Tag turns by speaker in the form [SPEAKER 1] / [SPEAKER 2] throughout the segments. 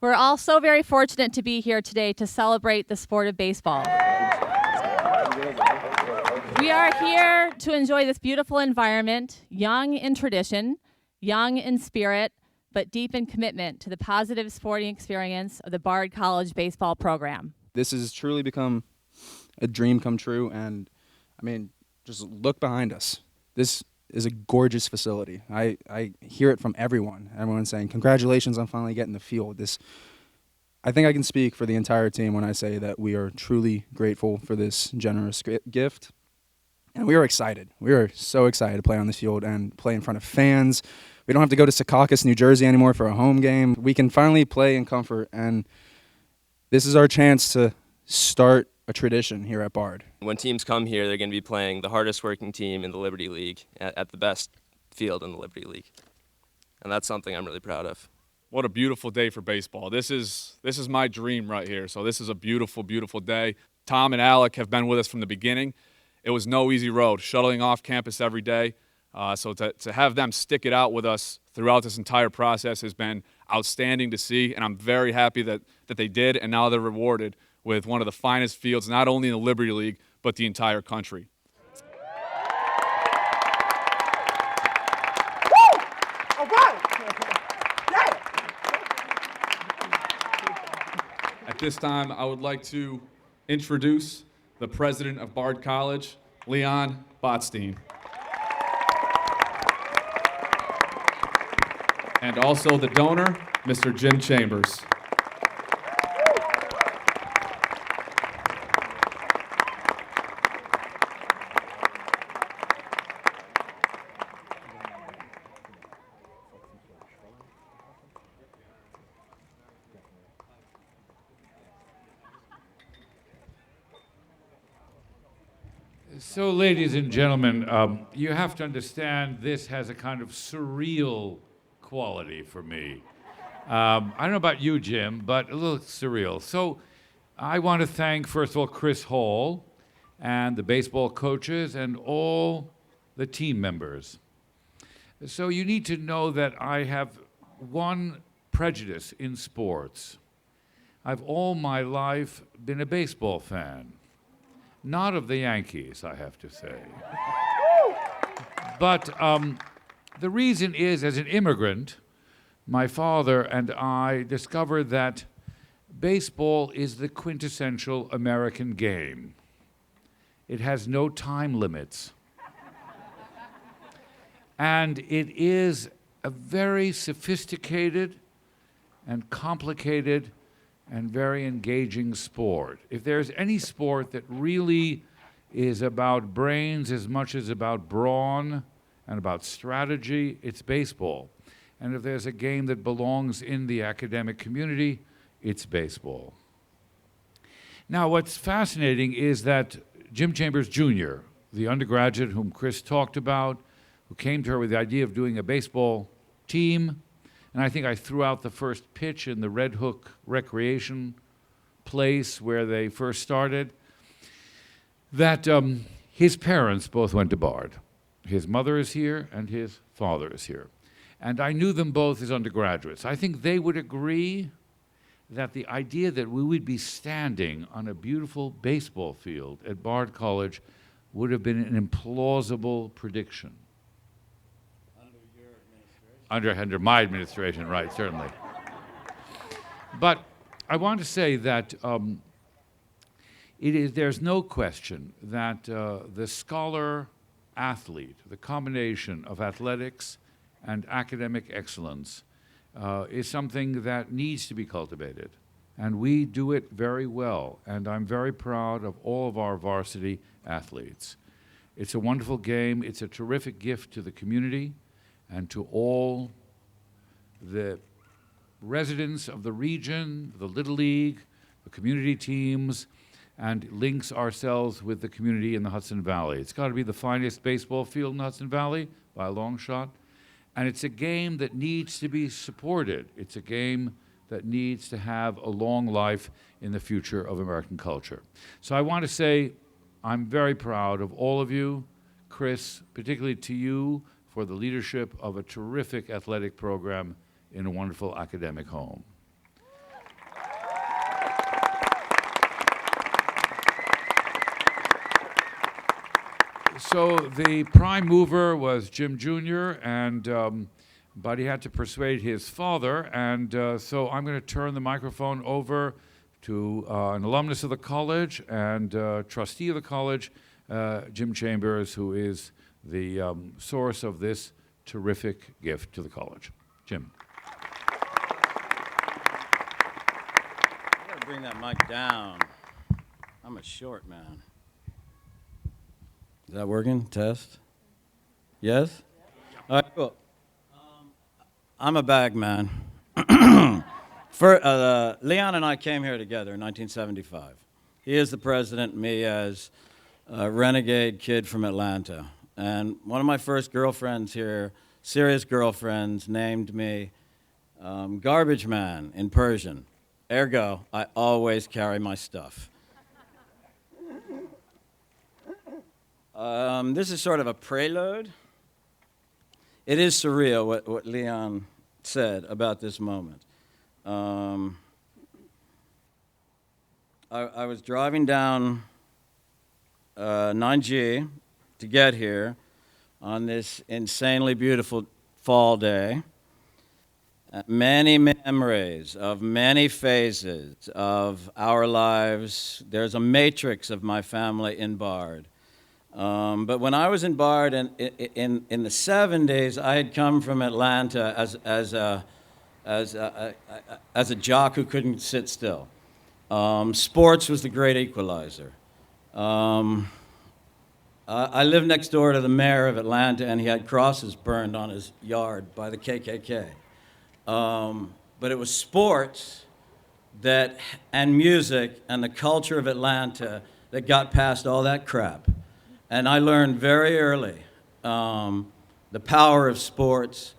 [SPEAKER 1] We're all so very fortunate to be here today to celebrate the sport of baseball. We are here to enjoy this beautiful environment, young in tradition, young in spirit, but deep in commitment to the positive sporting experience of the Bard College baseball program.
[SPEAKER 2] This has truly become a dream come true, and I mean, just look behind us. This is a gorgeous facility. I hear it from everyone. Everyone's saying, congratulations on finally getting the field. I think I can speak for the entire team when I say that we are truly grateful for this generous gift. And we are excited. We are so excited to play on this field and play in front of fans. We don't have to go to Secaucus, New Jersey anymore for a home game. We can finally play in comfort, and this is our chance to start a tradition here at Bard.
[SPEAKER 3] When teams come here, they're going to be playing the hardest working team in the Liberty League at the best field in the Liberty League. And that's something I'm really proud of.
[SPEAKER 4] What a beautiful day for baseball. This is my dream right here. So this is a beautiful, beautiful day. Tom and Alec have been with us from the beginning. It was no easy road, shuttling off campus every day. So to have them stick it out with us throughout this entire process has been outstanding to see, and I'm very happy that they did, and now they're rewarded with one of the finest fields, not only in the Liberty League, but the entire country. At this time, I would like to introduce the president of Bard College, Leon Botstein. And also the donor, Mr. Jim Chambers.
[SPEAKER 5] So, ladies and gentlemen, you have to understand this has a kind of surreal quality for me. I don't know about you, Jim, but a little surreal. So I want to thank, first of all, Chris Hall and the baseball coaches and all the team members. So you need to know that I have one prejudice in sports. I've all my life been a baseball fan. Not of the Yankees, I have to say. But the reason is, as an immigrant, my father and I discovered that baseball is the quintessential American game. It has no time limits. And it is a very sophisticated and complicated and very engaging sport. If there's any sport that really is about brains as much as about brawn and about strategy, it's baseball. And if there's a game that belongs in the academic community, it's baseball. Now, what's fascinating is that Jim Chambers Jr., the undergraduate whom Chris talked about, who came to her with the idea of doing a baseball team, and I think I threw out the first pitch in the Red Hook Recreation place where they first started, that his parents both went to Bard. His mother is here and his father is here. And I knew them both as undergraduates. I think they would agree that the idea that we would be standing on a beautiful baseball field at Bard College would have been an implausible prediction. Under my administration, right, certainly. But I want to say that there's no question that the scholar-athlete, the combination of athletics and academic excellence, is something that needs to be cultivated. And we do it very well. And I'm very proud of all of our varsity athletes. It's a wonderful game. It's a terrific gift to the community and to all the residents of the region, the Little League, the community teams, and links ourselves with the community in the Hudson Valley. It's got to be the finest baseball field in the Hudson Valley by a long shot. And it's a game that needs to be supported. It's a game that needs to have a long life in the future of American culture. So I want to say I'm very proud of all of you, Chris, particularly to you, for the leadership of a terrific athletic program in a wonderful academic home. So the prime mover was Jim Jr., and but he had to persuade his father, and so I'm going to turn the microphone over to an alumnus of the college and trustee of the college, Jim Chambers, who is the source of this terrific gift to the college. Jim.
[SPEAKER 6] I gotta bring that mic down. I'm a short man. Is that working? Test? Yes? All right, cool. I'm a bag man. Leon and I came here together in 1975. He is the president, me as a renegade kid from Atlanta. And one of my first girlfriends here, serious girlfriends, named me Garbage Man in Persian. Ergo, I always carry my stuff. This is sort of a prelude. It is surreal what Leon said about this moment. I was driving down 9G to get here on this insanely beautiful fall day. Many memories of many phases of our lives. There's a matrix of my family in Bard. But when I was in Bard in the 70s, I had come from Atlanta as a jock who couldn't sit still. Sports was the great equalizer. I lived next door to the mayor of Atlanta, and he had crosses burned on his yard by the KKK. But it was sports and music and the culture of Atlanta that got past all that crap. And I learned very early the power of sports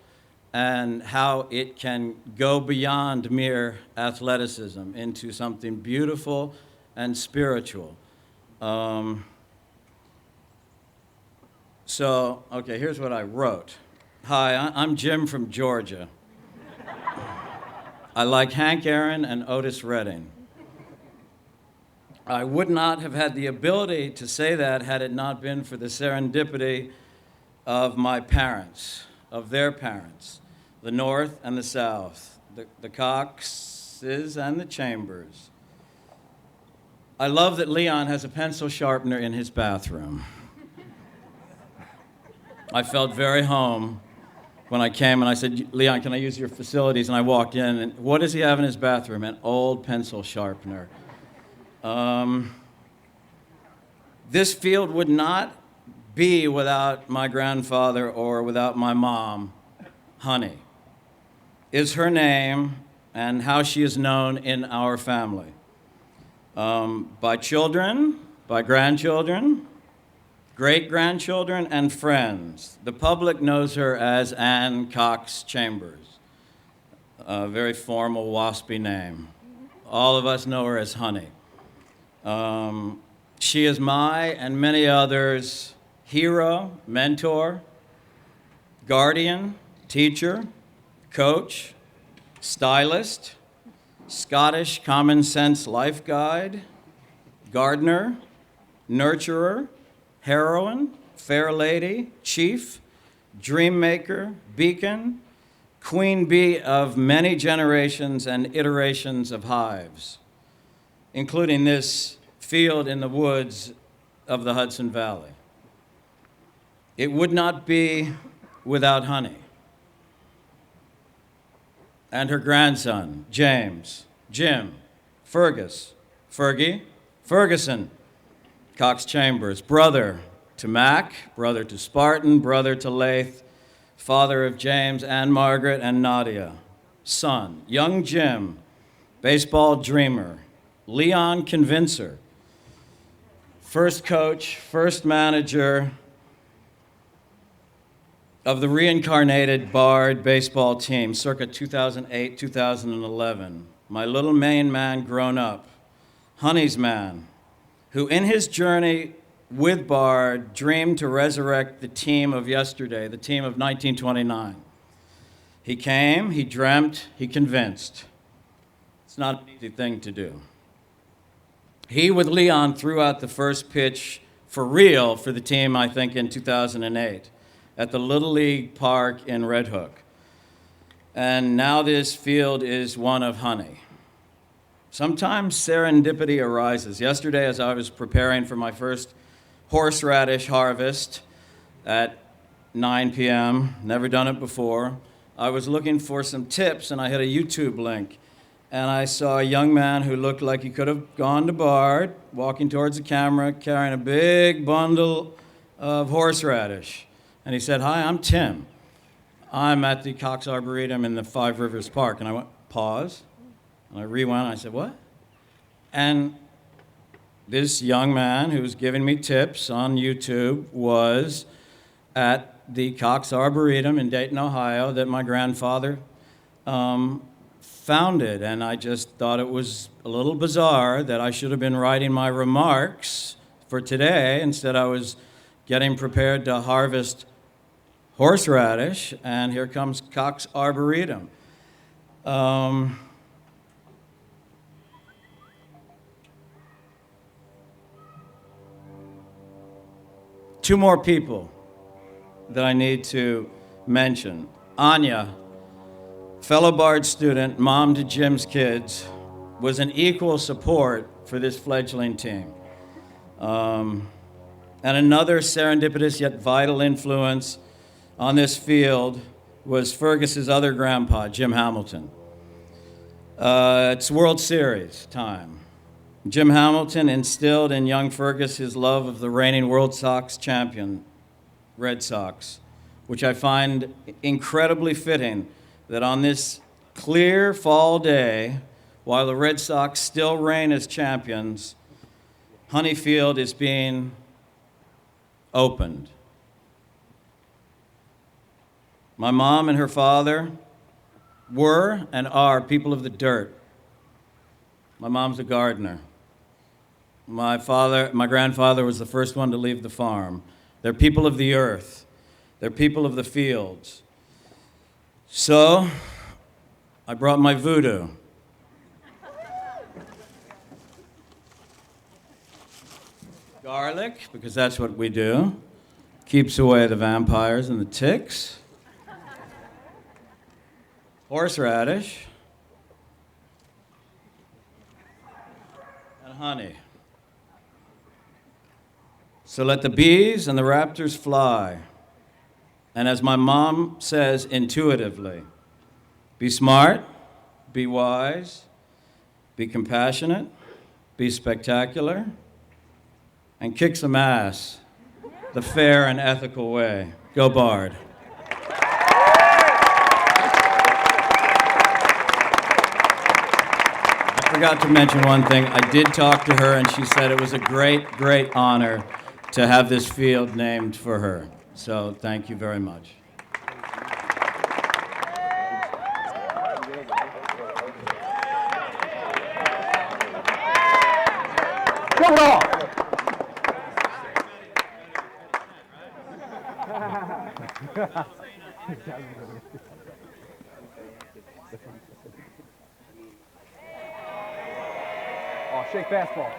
[SPEAKER 6] and how it can go beyond mere athleticism into something beautiful and spiritual. Okay, here's what I wrote. Hi, I'm Jim from Georgia. I like Hank Aaron and Otis Redding. I would not have had the ability to say that had it not been for the serendipity of my parents, of their parents, the North and the South, the Coxes and the Chambers. I love that Leon has a pencil sharpener in his bathroom. I felt very home when I came and I said, Leon, can I use your facilities? And I walked in, and what does he have in his bathroom? An old pencil sharpener. This field would not be without my grandfather or without my mom. Honey is her name and how she is known in our family. By children, by grandchildren, great-grandchildren, and friends. The public knows her as Ann Cox Chambers, a very formal, waspy name. All of us know her as Honey. She is my and many others' hero, mentor, guardian, teacher, coach, stylist, Scottish common sense life guide, gardener, nurturer, heroine, fair lady, chief, dream maker, beacon, queen bee of many generations and iterations of hives, including this field in the woods of the Hudson Valley. It would not be without Honey. And her grandson, James, Jim, Fergus, Fergie, Ferguson, Cox Chambers, brother to Mac, brother to Spartan, brother to Laith, father of James and Margaret and Nadia, son, young Jim, baseball dreamer, Leon Convincer, first coach, first manager of the reincarnated Bard baseball team, circa 2008, 2011. My little Maine man grown up, Honey's man, who in his journey with Bard dreamed to resurrect the team of yesterday, the team of 1929. He came, he dreamt, he convinced. It's not an easy thing to do. He, with Leon, threw out the first pitch for real for the team, I think, in 2008 at the Little League Park in Red Hook. And now this field is one of honey. Sometimes serendipity arises. Yesterday, as I was preparing for my first horseradish harvest at 9 p.m., never done it before, I was looking for some tips, and I hit a YouTube link. And I saw a young man who looked like he could have gone to Bard, walking towards the camera, carrying a big bundle of horseradish. And he said, "Hi, I'm Tim. I'm at the Cox Arboretum in the Five Rivers Park." And I went, pause. And I rewound, and I said, "What?" And this young man who was giving me tips on YouTube was at the Cox Arboretum in Dayton, Ohio, that my grandfather founded. And I just thought it was a little bizarre that I should have been writing my remarks for today. Instead, I was getting prepared to harvest horseradish, and here comes Cox Arboretum. Two more people that I need to mention. Anya, fellow Bard student, mom to Jim's kids, was an equal support for this fledgling team. And another serendipitous yet vital influence on this field was Fergus's other grandpa, Jim Hamilton. It's World Series time. Jim Hamilton instilled in young Fergus his love of the reigning World Sox champion, Red Sox, which I find incredibly fitting that on this clear fall day, while the Red Sox still reign as champions, Honey Field is being opened. My mom and her father were and are people of the dirt. My mom's a gardener. My grandfather was the first one to leave the farm. They're people of the earth. They're people of the fields. So, I brought my voodoo. Garlic, because that's what we do. Keeps away the vampires and the ticks. Horseradish. And honey. So let the bees and the raptors fly. And as my mom says intuitively, be smart, be wise, be compassionate, be spectacular, and kick some ass the fair and ethical way. Go Bard. I forgot to mention one thing. I did talk to her, and she said it was a great, great honor to have this field named for her. So thank you very much.
[SPEAKER 7] Oh, shake fastball.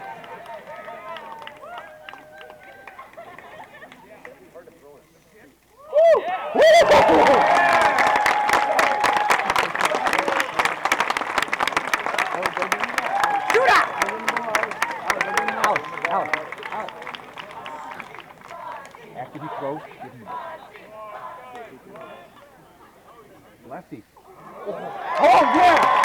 [SPEAKER 7] After he throws, give him the lefty. Oh, yeah!